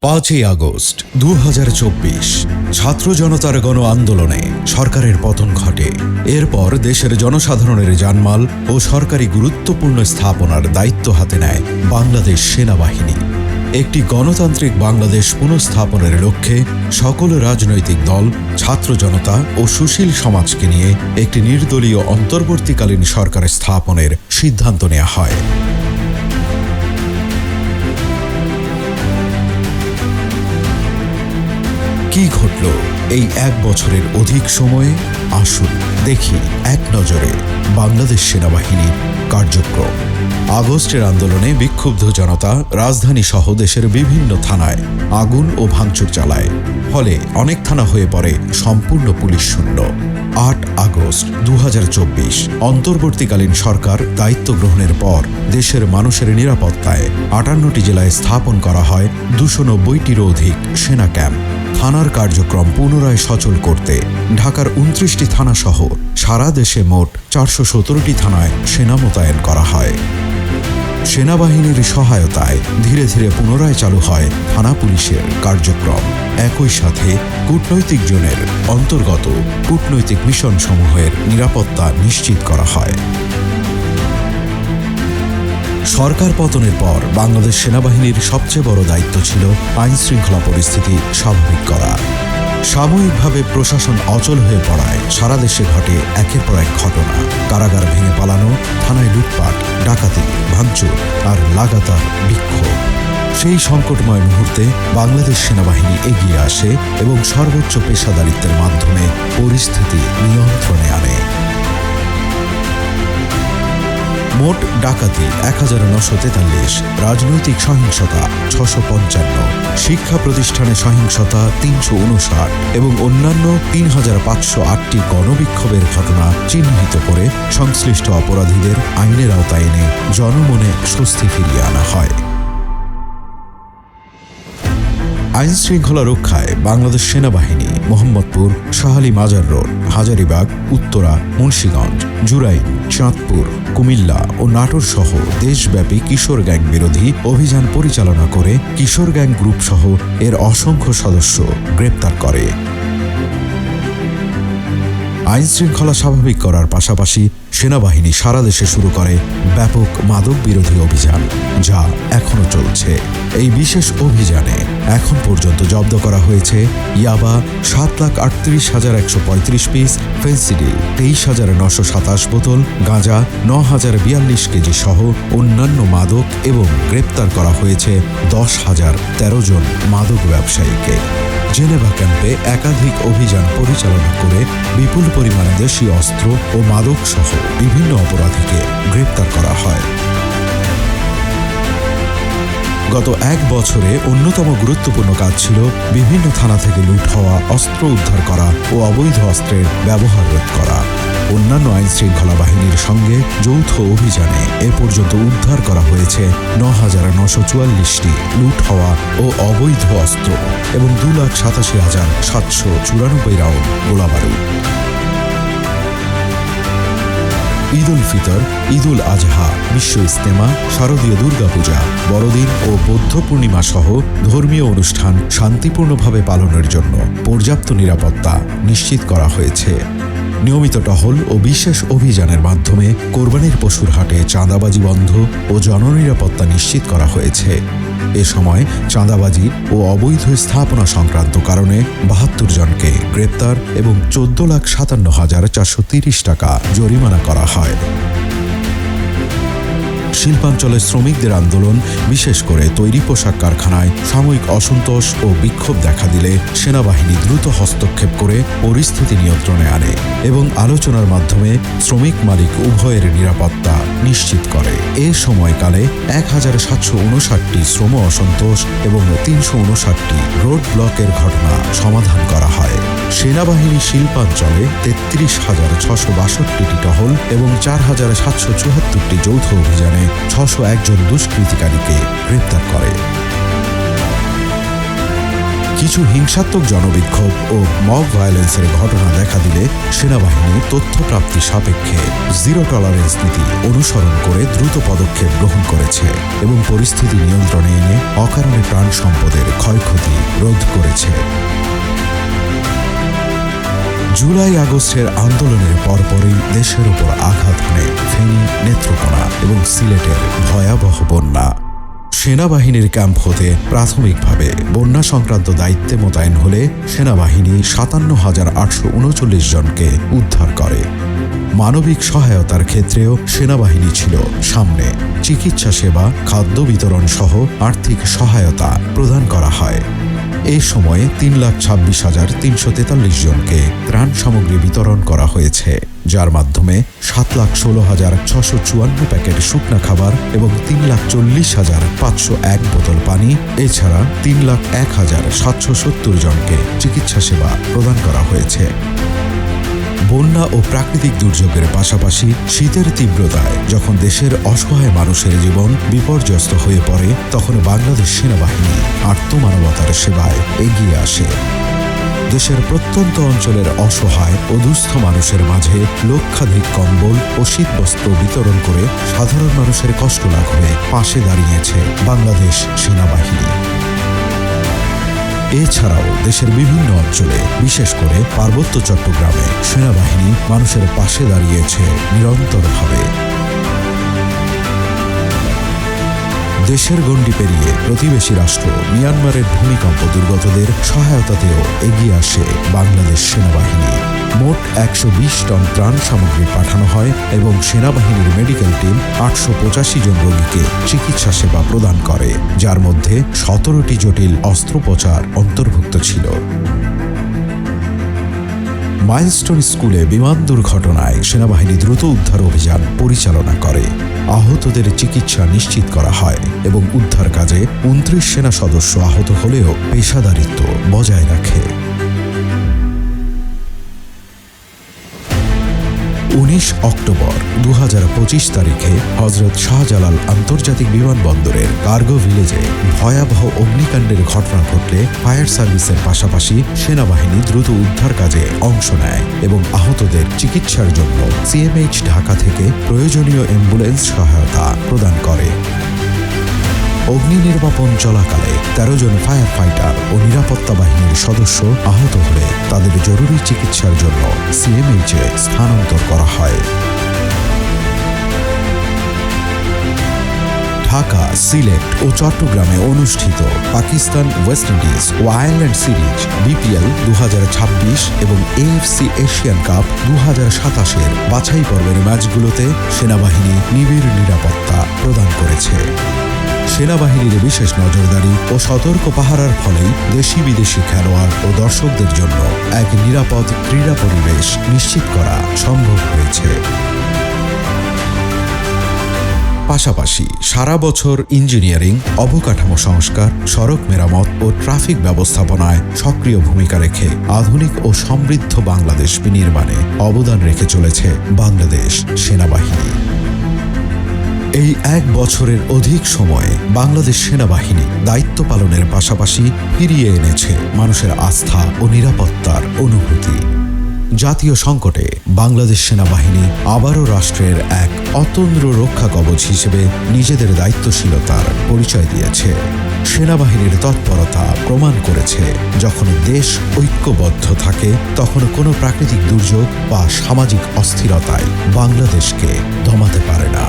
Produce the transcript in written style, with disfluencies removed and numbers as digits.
5ই August 2024 ছাত্র জনতার গণ আন্দোলনে সরকারের পতন ঘটে। এরপর দেশের জনসাধারণের জানমাল ও সরকারি গুরুত্বপূর্ণ স্থাপনার দায়িত্ব হাতে নেয় বাংলাদেশ সেনাবাহিনী। একটি গণতান্ত্রিক বাংলাদেশ পুনঃস্থাপনের লক্ষ্যে সকল রাজনৈতিক দল, ছাত্র জনতা ও সুশীল সমাজকে নিয়ে একটি নির্দলীয় অন্তর্বর্তীকালীন সরকার স্থাপনের সিদ্ধান্ত নেওয়া হয়। কি ঘটল এই এক বছরের অধিক সময়ে? আসুন দেখি এক নজরে বাংলাদেশ সেনাবাহিনীর কার্যক্রম। আগস্টের আন্দোলনে বিক্ষুব্ধ জনতা রাজধানী সহ দেশের বিভিন্ন থানায় আগুন ও ভাঙচুর চালায়। ফলে অনেক থানা হয়ে পড়ে সম্পূর্ণ পুলিশ শূন্য। 8 আগস্ট 2024 অন্তর্বর্তীকালীন সরকার দায়িত্ব গ্রহণের পর দেশের মানুষের নিরাপত্তায় 58টি জেলায় স্থাপন করা হয় 290টিরও অধিক সেনা ক্যাম্প। থানার কার্যক্রম পুনরায় সচল করতে ঢাকার 29টি থানাসহ সারা দেশে মোট 417টি থানায় সেনা মোতায়েন করা হয়। সেনাবাহিনীর সহায়তায় ধীরে ধীরে পুনরায় চালু হয় থানা পুলিশের কার্যক্রম। একই সাথে কূটনৈতিক জোনের অন্তর্গত কূটনৈতিক মিশন সমূহের নিরাপত্তা নিশ্চিত করা হয়। সরকার পতনের পর বাংলাদেশ সেনাবাহিনীর সবচেয়ে বড় দায়িত্ব ছিল আইন শৃঙ্খলা পরিস্থিতি স্বাভাবিক করা। সাময়িকভাবে প্রশাসন অচল হয়ে পড়ায় সারা দেশে ঘটে একের পর এক ঘটনা। কারাগার ভেঙে পালানো, থানায় লুটপাট, ডাকাতি, ভাঙচুর আর লাগাতার বিক্ষোভ। সেই সংকটময় মুহূর্তে বাংলাদেশ সেনাবাহিনী এগিয়ে আসে এবং সর্বোচ্চ পেশাদারিত্বের মাধ্যমে পরিস্থিতি নিয়ন্ত্রণে আনে। মোট ডাকাতি 1943, রাজনৈতিক সহিংসতা 655, শিক্ষা প্রতিষ্ঠানে সহিংসতা 359 এবং অন্যান্য 3508টি গণবিক্ষোভের ঘটনা চিহ্নিত করে সংশ্লিষ্ট অপরাধীদের আইনের আওতায় এনে জনমনে স্বস্তি ফিরিয়ে আনা হয়। আইন শৃঙ্খলা রক্ষায় বাংলাদেশ সেনাবাহিনী মোহাম্মদপুর, শাহালী মাজার রোড, হাজারীবাগ, উত্তরা, মুন্সিগঞ্জ, জুরাইন, চাঁদপুর, কুমিল্লা ও নাটোর সহ দেশব্যাপী কিশোর গ্যাং বিরোধী অভিযান পরিচালনা করে কিশোর গ্যাং গ্রুপ সহ এর অসংখ্য সদস্য গ্রেপ্তার করে। আইন শৃঙ্খলা স্বাভাবিক করার পাশাপাশি সেনাবাহিনী সারা দেশে শুরু করে ব্যাপক মাদক বিরোধী অভিযান, যা এখনো চলছে। এই বিশেষ অভিযানে এখন পর্যন্ত জব্দ করা হয়েছে ইয়াবা 7,38,135 পিস, ফেন্সিডিল 23,927 বোতল, গাঁজা 9,042 কেজি সহ অন্যান্য মাদক এবং গ্রেপ্তার করা হয়েছে 10,013 জন মাদক ব্যবসায়ীকে। জেনেভা ক্যাম্পে একাধিক অভিযান পরিচালনা করে বিপুল পরিমাণে দেশীয় অস্ত্র ও মাদক সহ বিভিন্ন অপরাধীকে গ্রেপ্তার করা হয়। গত এক বছরে অন্যতম গুরুত্বপূর্ণ কাজ ছিল বিভিন্ন থানা থেকে লুট হওয়া অস্ত্র উদ্ধার করা ও অবৈধ অস্ত্রের ব্যবহার রোধ করা। অন্যান্য আইন শৃঙ্খলা বাহিনীর সঙ্গে যৌথ অভিযানে এ পর্যন্ত উদ্ধার করা হয়েছে 9,944টি লুট হওয়া ও অবৈধ অস্ত্র এবং 2,87,794 রাউন্ড গোলাবারুদ। ঈদ উল ফিতর, ঈদ উল আজহা, বিশ্ব ইজতেমা, শারদীয় দুর্গাপূজা, বড়দিন ও বৌদ্ধ পূর্ণিমা সহ ধর্মীয় অনুষ্ঠান শান্তিপূর্ণভাবে পালনের জন্য পর্যাপ্ত নিরাপত্তা নিশ্চিত করা হয়েছে। নিয়মিত টহল ও বিশেষ অভিযানের মাধ্যমে কোরবানির পশুর হাটে চাঁদাবাজি বন্ধ ও জননিরাপত্তা নিশ্চিত করা হয়েছে। এ সময় চাঁদাবাজি ও অবৈধ স্থাপনা সংক্রান্ত কারণে 72 জনকে গ্রেপ্তার এবং 14,57,430 টাকা জরিমানা করা হয়। শিল্পাঞ্চলে শ্রমিকদের আন্দোলন, বিশেষ করে তৈরি পোশাক কারখানায় সাময়িক অসন্তোষ ও বিক্ষোভ দেখা দিলে সেনাবাহিনী দ্রুত হস্তক্ষেপ করে পরিস্থিতি নিয়ন্ত্রণে আনে এবং আলোচনার মাধ্যমে শ্রমিক মালিক উভয়ের নিরাপত্তা নিশ্চিত করে। এ সময়কালে 1,759টি শ্রম অসন্তোষ এবং 359টি রোড ব্লকের ঘটনা সমাধান করা হয়। সেনাবাহিনী শিল্পাঞ্চলে 33,662টি টহল এবং 4,774টি যৌথ অভিযানে 601 জন দুষ্কৃতিকারীকে গ্রেপ্তার করে। কিছু হিংসাত্মক জনবিক্ষোভ ও মব ভায়োলেন্সের ঘটনা দেখা দিলে সেনাবাহিনী তথ্যপ্রাপ্তি সাপেক্ষে জিরো টলারেন্স নীতি অনুসরণ করে দ্রুত পদক্ষেপ গ্রহণ করেছে এবং পরিস্থিতি নিয়ন্ত্রণে এনে অকারণে প্রাণ সম্পদের ক্ষয়ক্ষতি রোধ করেছে। জুলাই আগস্টের আন্দোলনের পরপরই দেশের উপর আঘাত হানে ফেনী, নেত্রকোনা এবং সিলেটের ভয়াবহ বন্যা। সেনাবাহিনীর ক্যাম্প হতে প্রাথমিকভাবে বন্যা সংক্রান্ত দায়িত্বে মোতায়েন হলে সেনাবাহিনী ৫৭,৮৩৯ জনকে উদ্ধার করে। মানবিক সহায়তার ক্ষেত্রেও সেনাবাহিনী ছিল সামনে। চিকিৎসা সেবা, খাদ্য বিতরণ সহ আর্থিক সহায়তা প্রদান করা হয়। এই সময়ে ৩,২৬,৩৪৩ জনকে ত্রাণ সামগ্রী বিতরণ করা হয়েছে, যার মাধ্যমে ৭,১৬,৬৫৪ প্যাকেট শুকনা খাবার এবং ৩,৪০,৫০১ বোতল পানি, এছাড়া ৩,০১,৭৭০ জনকে চিকিৎসা সেবা প্রদান করা হয়েছে। বন্যা ও প্রাকৃতিক দুর্যোগের পাশাপাশি শীতের তীব্রতায় যখন দেশের অসহায় মানুষের জীবন বিপর্যস্ত হয়ে পড়ে, তখন বাংলাদেশ সেনাবাহিনী আর্তমানবতার সেবায় এগিয়ে আসে। দেশের প্রত্যন্ত অঞ্চলের অসহায় ও দুস্থ মানুষের মাঝে লক্ষাধিক কম্বল ও শীতবস্ত্র বিতরণ করে সাধারণ মানুষের কষ্ট লাঘবে পাশে দাঁড়িয়েছে বাংলাদেশ সেনাবাহিনী। এছাড়াও দেশের বিভিন্ন অঞ্চলে, বিশেষ করে পার্বত্য চট্টগ্রামে সেনাবাহিনী মানুষের পাশে দাঁড়িয়েছে নিরন্তরভাবে। দেশের গণ্ডি পেরিয়ে প্রতিবেশী রাষ্ট্র মিয়ানমারের ভূমিকম্প দুর্গতদের সহায়তাতেও এগিয়ে আসে বাংলাদেশ সেনাবাহিনী। মোট ১২০ টন ত্রাণ সামগ্রী পাঠানো হয় এবং সেনাবাহিনীর মেডিকেল টিম ৮৮৫ জন রোগীকে চিকিৎসা সেবা প্রদান করে, যার মধ্যে ১৭টি জটিল অস্ত্রোপচার অন্তর্ভুক্ত ছিল। মাইলস্টোন স্কুলে বিমান দুর্ঘটনায় সেনাবাহিনী দ্রুত উদ্ধার অভিযান পরিচালনা করে। আহতদের চিকিৎসা নিশ্চিত করা হয় এবং উদ্ধার কাজে ২৯ সেনা সদস্য আহত হলেও পেশাদারিত্ব বজায় রাখে। ১৯ অক্টোবর ২০২৫ তারিখে হজরত শাহজালাল আন্তর্জাতিক বিমানবন্দরের কার্গো ভিলেজে ভয়াবহ অগ্নিকাণ্ডের ঘটনা ঘটলে ফায়ার সার্ভিসের পাশাপাশি সেনাবাহিনী দ্রুত উদ্ধার কাজে অংশ নেয় এবং আহতদের চিকিৎসার জন্য সিএমএইচ ঢাকা থেকে প্রয়োজনীয় অ্যাম্বুলেন্স সহায়তা প্রদান করে। অগ্নি নির্বাপন চলাকালে ১৩ জন ফায়ার ফাইটার ও নিরাপত্তা বাহিনীর সদস্য আহত হলে তাদের জরুরি চিকিৎসার জন্য সিএমএইচে স্থানান্তর করা হয়। ঢাকা, সিলেট ও চট্টগ্রামে অনুষ্ঠিত পাকিস্তান, ওয়েস্ট ইন্ডিজ ও আয়ারল্যান্ড সিরিজ বিপিএল ২০২৬ এবং এএফসি এশিয়ান কাপ ২০২৭-এর বাছাই পর্বের ম্যাচগুলোতে সেনাবাহিনী নিবিড় নিরাপত্তা প্রদান করেছে। সেনাবাহিনীর বিশেষ নজরদারি ও সতর্ক পাহারার ফলেই দেশি বিদেশি খেলোয়াড় ও দর্শকদের জন্য এক নিরাপদ ক্রীড়া পরিবেশ নিশ্চিত করা সম্ভব হয়েছে। পাশাপাশি সারা বছর ইঞ্জিনিয়ারিং, অবকাঠামো সংস্কার, সড়ক মেরামত ও ট্রাফিক ব্যবস্থাপনায় সক্রিয় ভূমিকা রেখে আধুনিক ও সমৃদ্ধ বাংলাদেশ বিনির্মাণে অবদান রেখে চলেছে বাংলাদেশ সেনাবাহিনী। এই ১ বছরের অধিক সময়ে বাংলাদেশ সেনাবাহিনী দায়িত্ব পালনের পাশাপাশি ফিরিয়ে এনেছে মানুষের আস্থা ও নিরাপত্তার অনুভূতি। জাতীয় সংকটে বাংলাদেশ সেনাবাহিনী আবারও রাষ্ট্রের এক অতন্দ্র রক্ষা কবচ হিসেবে নিজেদের দায়িত্বশীলতার পরিচয় দিয়েছে। সেনাবাহিনীর তৎপরতা প্রমাণ করেছে, যখন দেশ ঐক্যবদ্ধ থাকে তখন কোনো প্রাকৃতিক দুর্যোগ বা সামাজিক অস্থিরতায় বাংলাদেশকে দমাতে পারে না।